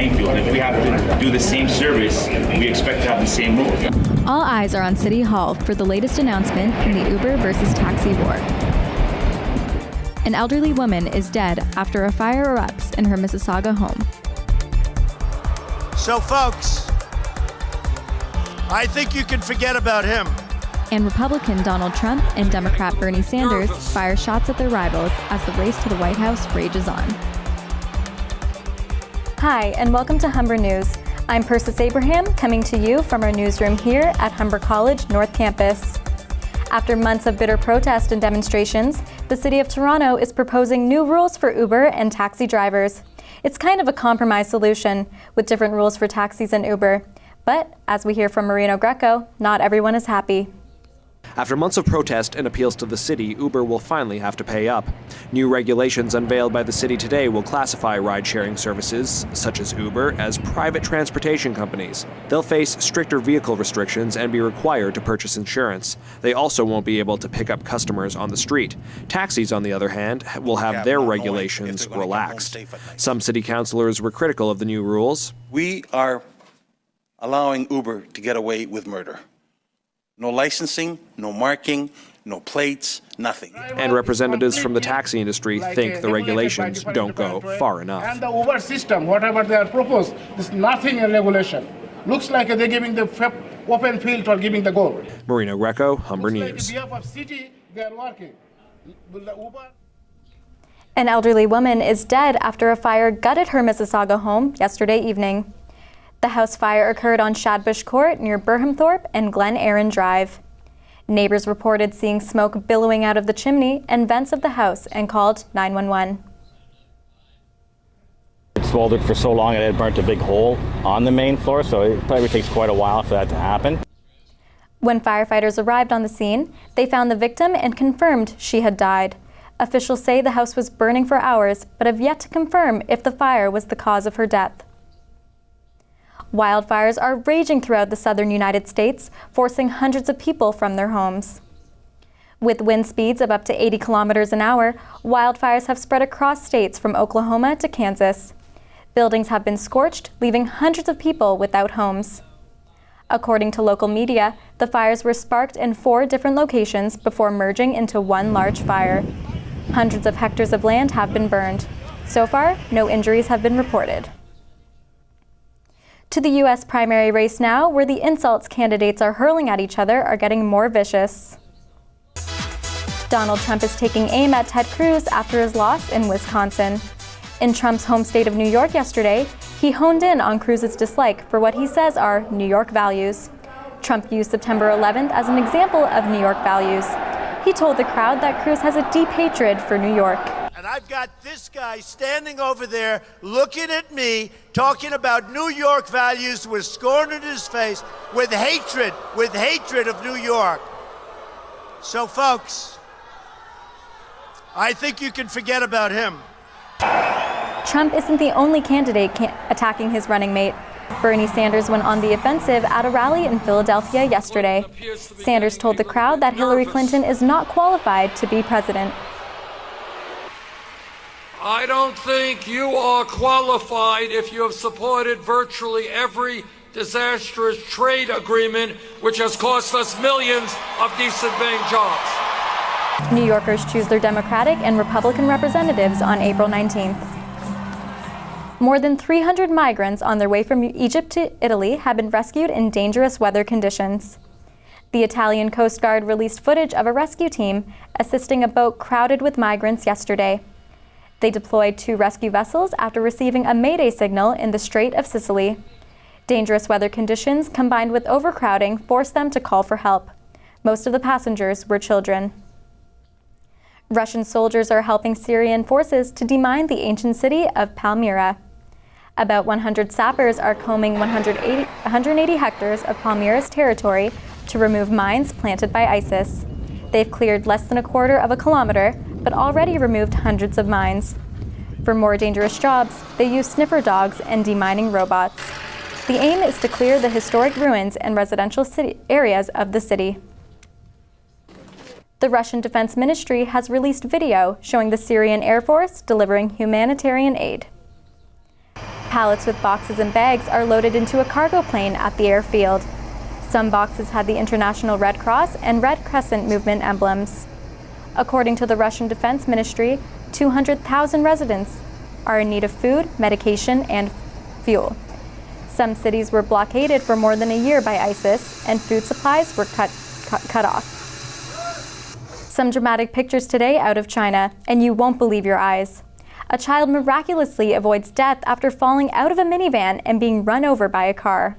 playing field. If we have to do the same service, we expect to have the same rules. All eyes are on City Hall for the latest announcement in the Uber versus taxi war. An elderly woman is dead after a fire erupts in her Mississauga home. So folks, I think you can forget about him. And Republican Donald Trump and Democrat Bernie Sanders fire shots at their rivals as the race to the White House rages on. Hi, and welcome to Humber News. I'm Persis Abraham, coming to you from our newsroom here at Humber College North Campus. After months of bitter protest and demonstrations, the City of Toronto is proposing new rules for Uber and taxi drivers. It's kind of a compromise solution, with different rules for taxis and Uber. But, as we hear from Marino Greco, not everyone is happy. After months of protest and appeals to the city, Uber will finally have to pay up. New regulations unveiled by the city today will classify ride-sharing services, such as Uber, as private transportation companies. They'll face stricter vehicle restrictions and be required to purchase insurance. They also won't be able to pick up customers on the street. Taxis, on the other hand, will have their regulations relaxed. Some city councillors were critical of the new rules. We are allowing Uber to get away with murder. No licensing, no marking, no plates, nothing. And representatives from the taxi industry think the regulations don't go far enough. And the Uber system, whatever they are proposed, is nothing in regulation. Looks like they're giving the open field or giving the goal. Marino Greco, Humber News. An elderly woman is dead after a fire gutted her Mississauga home yesterday evening. The house fire occurred on Shadbush Court near Burhamthorpe and Glen Erin Drive. Neighbors reported seeing smoke billowing out of the chimney and vents of the house and called 911. It smoldered for so long it had burnt a big hole on the main floor, so it probably takes quite a while for that to happen. When firefighters arrived on the scene, they found the victim and confirmed she had died. Officials say the house was burning for hours, but have yet to confirm if the fire was the cause of her death. Wildfires are raging throughout the southern United States, forcing hundreds of people from their homes. With wind speeds of up to 80 kilometers an hour, wildfires have spread across states from Oklahoma to Kansas. Buildings have been scorched, leaving hundreds of people without homes. According to local media, the fires were sparked in 4 different locations before merging into one large fire. Hundreds of hectares of land have been burned. So far, no injuries have been reported. To the U.S. primary race now, where the insults candidates are hurling at each other are getting more vicious. Donald Trump is taking aim at Ted Cruz after his loss in Wisconsin. In Trump's home state of New York yesterday, he honed in on Cruz's dislike for what he says are New York values. Trump used September 11th as an example of New York values. He told the crowd that Cruz has a deep hatred for New York. And I've got this guy standing over there looking at me, talking about New York values with scorn in his face, with hatred of New York. So folks, I think you can forget about him. Trump isn't the only candidate attacking his running mate. Bernie Sanders went on the offensive at a rally in Philadelphia yesterday. Sanders told the crowd that Hillary Clinton is not qualified to be president. I don't think you are qualified if you have supported virtually every disastrous trade agreement which has cost us millions of decent-paying jobs. New Yorkers choose their Democratic and Republican representatives on April 19th. More than 300 migrants on their way from Egypt to Italy have been rescued in dangerous weather conditions. The Italian Coast Guard released footage of a rescue team assisting a boat crowded with migrants yesterday. They deployed 2 rescue vessels after receiving a mayday signal in the Strait of Sicily. Dangerous weather conditions combined with overcrowding forced them to call for help. Most of the passengers were children. Russian soldiers are helping Syrian forces to demine the ancient city of Palmyra. About 100 sappers are combing 180 hectares of Palmyra's territory to remove mines planted by ISIS. They've cleared less than a quarter of a kilometer, but already removed hundreds of mines. For more dangerous jobs, they use sniffer dogs and demining robots. The aim is to clear the historic ruins and residential areas of the city. The Russian Defense Ministry has released video showing the Syrian Air Force delivering humanitarian aid. Pallets with boxes and bags are loaded into a cargo plane at the airfield. Some boxes had the International Red Cross and Red Crescent movement emblems. According to the Russian Defense Ministry, 200,000 residents are in need of food, medication, and fuel. Some cities were blockaded for more than a year by ISIS, and food supplies were cut off. Some dramatic pictures today out of China, and you won't believe your eyes. A child miraculously avoids death after falling out of a minivan and being run over by a car.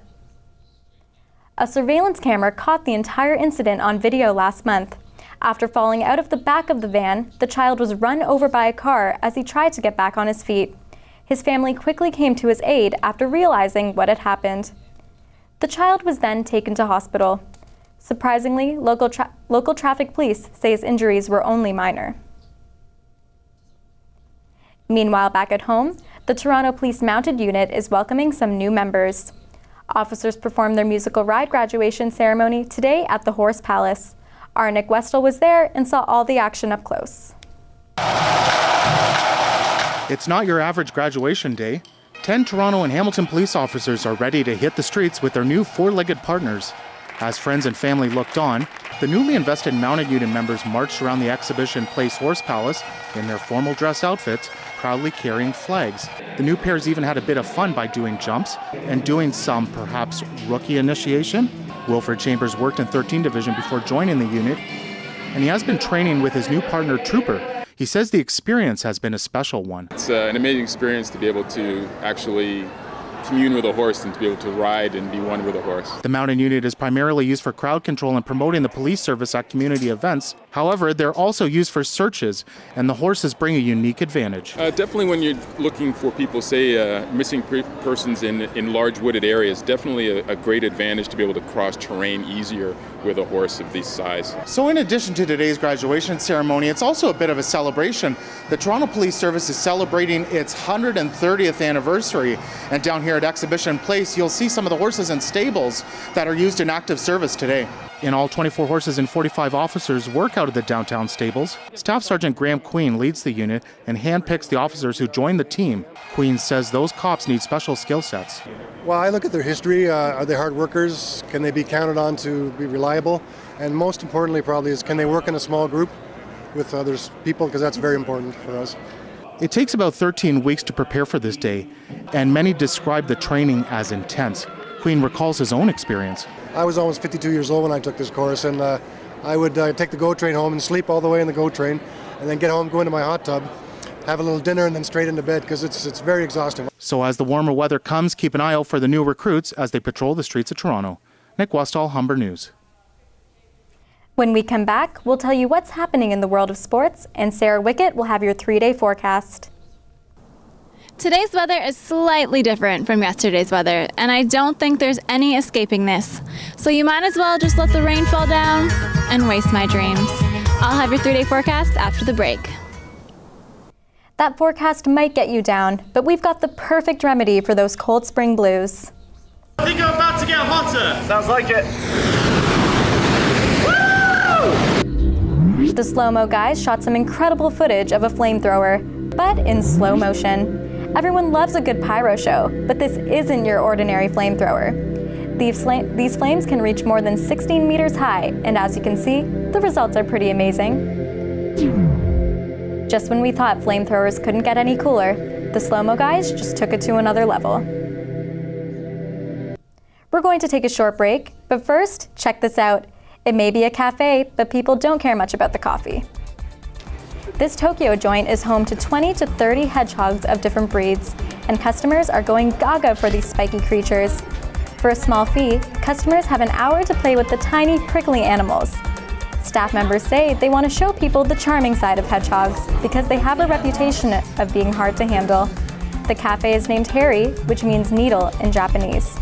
A surveillance camera caught the entire incident on video last month. After falling out of the back of the van, the child was run over by a car as he tried to get back on his feet. His family quickly came to his aid after realizing what had happened. The child was then taken to hospital. Surprisingly, local traffic police say his injuries were only minor. Meanwhile, back at home, the Toronto Police Mounted Unit is welcoming some new members. Officers performed their musical ride graduation ceremony today at the Horse Palace. Our Nick Westall was there and saw all the action up close. It's not your average graduation day. 10 Toronto and Hamilton police officers are ready to hit the streets with their new four-legged partners. As friends and family looked on, the newly invested Mounted Unit members marched around the Exhibition Place Horse Palace in their formal dress outfits, proudly carrying flags. The new pairs even had a bit of fun by doing jumps and doing some, perhaps, rookie initiation. Wilfred Chambers worked in 13 Division before joining the unit, and he has been training with his new partner, Trooper. He says the experience has been a special one. It's an amazing experience to be able to actually commune with a horse and to be able to ride and be one with a horse. The Mounted Unit is primarily used for crowd control and promoting the police service at community events. However, they're also used for searches, and the horses bring a unique advantage. Definitely when you're looking for people, say, missing persons in large wooded areas, definitely a great advantage to be able to cross terrain easier with a horse of this size. So in addition to today's graduation ceremony, it's also a bit of a celebration. The Toronto Police Service is celebrating its 130th anniversary, and down here at Exhibition Place, you'll see some of the horses and stables that are used in active service today. In all, 24 horses and 45 officers work out of the downtown stables. Staff Sergeant Graham Queen leads the unit and handpicks the officers who join the team. Queen says those cops need special skill sets. Well, I look at their history. Are they hard workers? Can they be counted on to be reliable? And most importantly probably is, can they work in a small group with other people? Because that's very important for us. It takes about 13 weeks to prepare for this day, and many describe the training as intense. Queen recalls his own experience. I was almost 52 years old when I took this course, and I would take the GO train home and sleep all the way in the GO train, and then get home, go into my hot tub, have a little dinner, and then straight into bed, because it's very exhausting. So as the warmer weather comes, keep an eye out for the new recruits as they patrol the streets of Toronto. Nick Westall, Humber News. When we come back, we'll tell you what's happening in the world of sports, and Sarah Wickett will have your 3-day forecast. Today's weather is slightly different from yesterday's weather, and I don't think there's any escaping this. So you might as well just let the rain fall down and waste my dreams. I'll have your 3-day forecast after the break. That forecast might get you down, but we've got the perfect remedy for those cold spring blues. I think I'm about to get hotter. Sounds like it. The slow-mo guys shot some incredible footage of a flamethrower, but in slow motion. Everyone loves a good pyro show, but this isn't your ordinary flamethrower. These flames can reach more than 16 meters high, and as you can see, the results are pretty amazing. Just when we thought flamethrowers couldn't get any cooler, the slow-mo guys just took it to another level. We're going to take a short break, but first, check this out. It may be a cafe, but people don't care much about the coffee. This Tokyo joint is home to 20 to 30 hedgehogs of different breeds, and customers are going gaga for these spiky creatures. For a small fee, customers have an hour to play with the tiny, prickly animals. Staff members say they want to show people the charming side of hedgehogs because they have a reputation of being hard to handle. The cafe is named Harry, which means needle in Japanese.